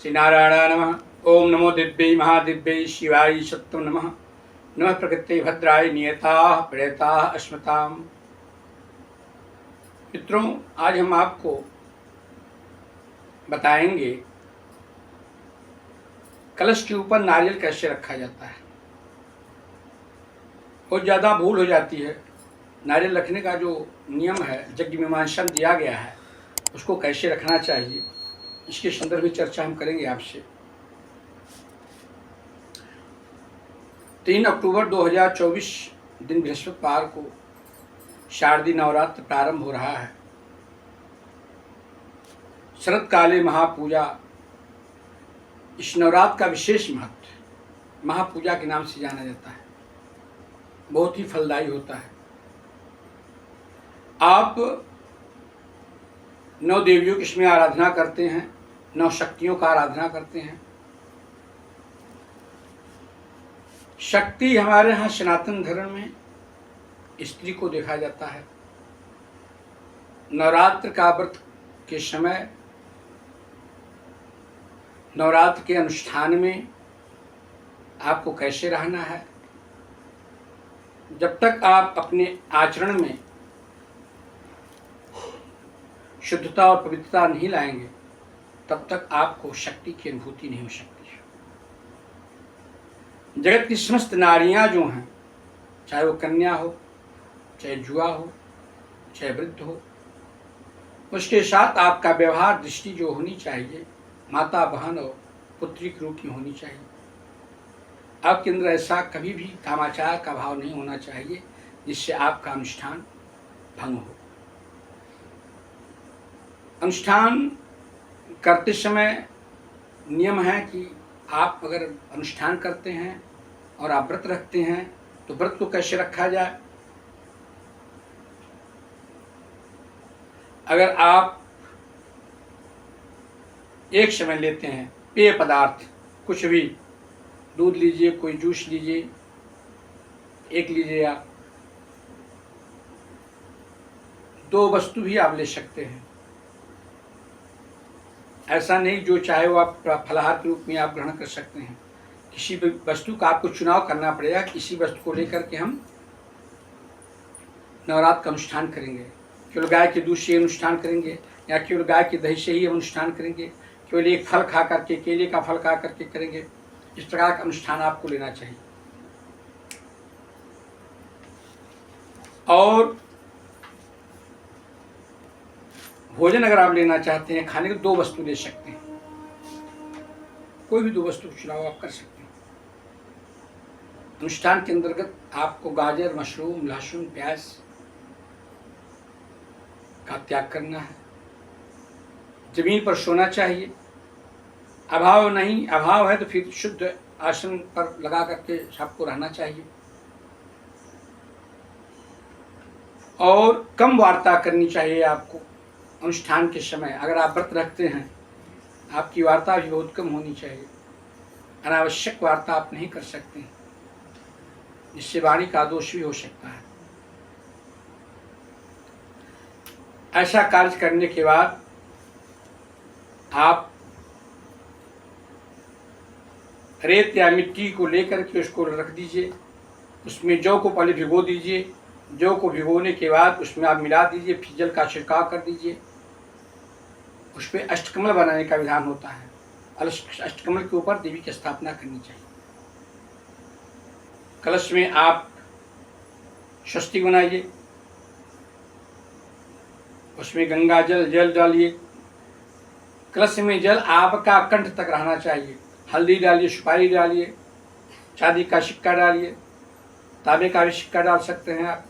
श्री नारायणाय नमः। ओम नमो दिव्यै महादिव्यै शिवाय सत्यं नमः। नमः प्रकृते भद्राय नियताः प्रेताः अस्मताम्। मित्रों, आज हम आपको बताएंगे कलश के ऊपर नारियल कैसे रखा जाता है। बहुत ज़्यादा भूल हो जाती है। नारियल रखने का जो नियम है, यज्ञ मीमांसा में दिया गया है, उसको कैसे रखना चाहिए, इसके संदर्भ में चर्चा हम करेंगे आपसे। 3 अक्टूबर 2024 दिन बृहस्पतिवार को शारदीय नवरात्र प्रारंभ हो रहा है। शरतकाले महापूजा, इस नवरात्र का विशेष महत्व महापूजा के नाम से जाना जाता है। बहुत ही फलदायी होता है। आप 9 देवियों की इसमें आराधना करते हैं, 9 शक्तियों का आराधना करते हैं। शक्ति हमारे यहाँ सनातन धर्म में स्त्री को देखा जाता है। नवरात्र का व्रत के समय, नवरात्र के अनुष्ठान में आपको कैसे रहना है, जब तक आप अपने आचरण में शुद्धता और पवित्रता नहीं लाएंगे, तब तक आपको शक्ति की अनुभूति नहीं हो सकती। जगत की समस्त नारियां जो हैं, चाहे वो कन्या हो, चाहे जुआ हो, चाहे वृद्ध हो, उसके साथ आपका व्यवहार दृष्टि जो होनी चाहिए, माता बहन और पुत्री के रूप में होनी चाहिए। आपके अंदर ऐसा कभी भी कामाचार का भाव नहीं होना चाहिए जिससे आपका अनुष्ठान भंग हो। अनुष्ठान करते समय नियम है कि आप अगर अनुष्ठान करते हैं और आप व्रत रखते हैं, तो व्रत को कैसे रखा जाए। अगर आप एक समय लेते हैं पेय पदार्थ, कुछ भी, दूध लीजिए, कोई जूस लीजिए, एक लीजिए, आप 2 वस्तु भी आप ले सकते हैं। ऐसा नहीं जो चाहे वो आप फलाहार के रूप में आप ग्रहण कर सकते हैं। किसी भी वस्तु का आपको चुनाव करना पड़ेगा। किसी वस्तु को लेकर के हम नवरात्र का अनुष्ठान करेंगे। केवल गाय के दूध से अनुष्ठान करेंगे या केवल गाय के दही से ही अनुष्ठान करेंगे, केवल एक फल खा करके, केले का फल खा करके करेंगे। इस प्रकार का अनुष्ठान आपको लेना चाहिए। और भोजन अगर आप लेना चाहते हैं, खाने की 2 वस्तु ले सकते हैं। कोई भी 2 वस्तु का चुनाव आप कर सकते हैं। अनुष्ठान के अंतर्गत आपको गाजर, मशरूम, लहसुन, प्याज का त्याग करना है। जमीन पर सोना चाहिए। अभाव नहीं, अभाव है तो फिर शुद्ध आसन पर लगा करके सबको रहना चाहिए। और कम वार्ता करनी चाहिए आपको अनुष्ठान के समय। अगर आप व्रत रखते हैं, आपकी वार्ता भी बहुत कम होनी चाहिए। अनावश्यक वार्ता आप नहीं कर सकते, जिससे वाणी का दोष भी हो सकता है। ऐसा कार्य करने के बाद आप रेत या मिट्टी को लेकर के उसको रख दीजिए। उसमें जौ को पहले भिगो दीजिए। जौ को भिगोने के बाद उसमें आप मिला दीजिए, फिर जल का छिड़काव कर दीजिए। उस पर अष्टकमल बनाने का विधान होता है। अष्टकमल के ऊपर देवी की स्थापना करनी चाहिए। कलश में आप स्वस्तिक बनाइए, उसमें गंगा जल डालिए। कलश में जल आपका कंठ तक रहना चाहिए। हल्दी डालिए, सुपारी डालिए, चांदी का सिक्का डालिए, तांबे का भी सिक्का डाल सकते हैं आप,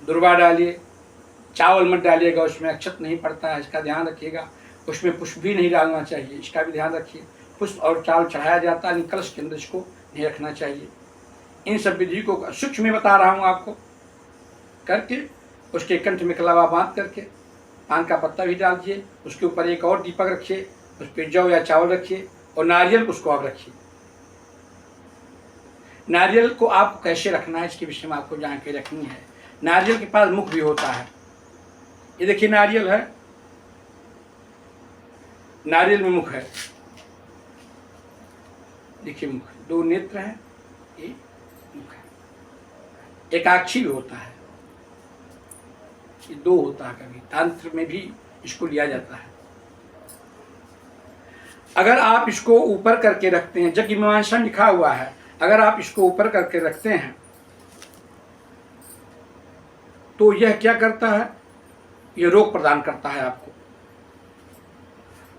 दुर्वा डालिए। चावल मत डालिएगा, उसमें अक्षत नहीं पड़ता है, इसका ध्यान रखिएगा। उसमें पुष्प भी नहीं डालना चाहिए, इसका भी ध्यान रखिए। पुष्प और चावल चढ़ाया जाता है, कलश के अंदर इसको नहीं रखना चाहिए। इन सब विधि को सूक्ष्म में बता रहा हूँ आपको करके। उसके कंठ में कलावा बांध करके पान का पत्ता भी डाल दीजिए। उसके ऊपर एक और दीपक रखिए, उस पर जौ या चावल रखिए और नारियल उसको आप रखिए। नारियल को आप कैसे रखना है, इसके विषय में आपको जानकारी रखनी है। नारियल के पास मुख भी होता है। ये देखिए नारियल है, नारियल में मुख है। देखिए मुख, दो नेत्र हैं, ये मुख है। एकाक्षी भी होता है, ये दो होता है, कभी तंत्र में भी इसको लिया जाता है। अगर आप इसको ऊपर करके रखते हैं, जगमीमांसा लिखा हुआ है, अगर आप इसको ऊपर करके रखते हैं तो यह क्या करता है, यह रोग प्रदान करता है आपको।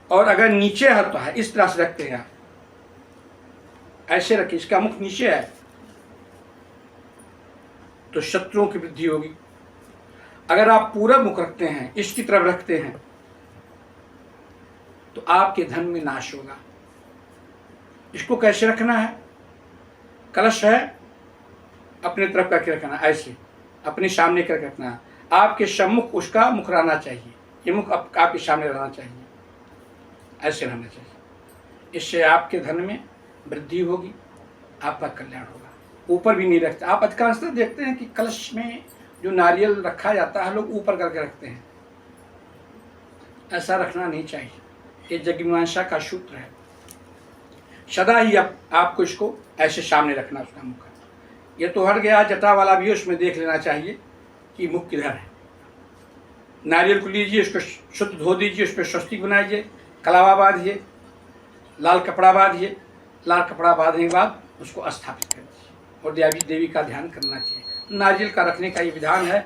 और अगर नीचे होता है, इस तरह से रखते हैं आप, ऐसे रखिए, इसका मुख नीचे है तो शत्रुओं की वृद्धि होगी। अगर आप पूरा मुख रखते हैं, इसकी तरफ रखते हैं, तो आपके धन में नाश होगा। इसको कैसे रखना है, कलश है, अपने तरफ करके रखना, ऐसे अपने सामने करके रखना है। आपके सम्मुख उसका मुख रहना चाहिए, ये मुख आपके सामने रहना चाहिए, ऐसे रहना चाहिए। इससे आपके धन में वृद्धि होगी, आपका कल्याण होगा। ऊपर भी नहीं रखते आप, अधिकांशतः देखते हैं कि कलश में जो नारियल रखा जाता है, लोग ऊपर करके रखते हैं, ऐसा रखना नहीं चाहिए। ये जगमीमांसा का सूत्र है। सदा ही आपको इसको ऐसे सामने रखना, उसका मुख। ये तो हट गया, जटा वाला भी उसमें देख लेना चाहिए कि मुख किधर है। नारियल को लीजिए, उसको शुद्ध धो दीजिए, उस पर स्वस्तिक बनाइए, कलावा बांधिए, लाल कपड़ा बांधिए, लाल कपड़ा बांधने के बाद उसको स्थापित कर दीजिए और देवी का ध्यान करना चाहिए। नारियल का रखने का ये विधान है,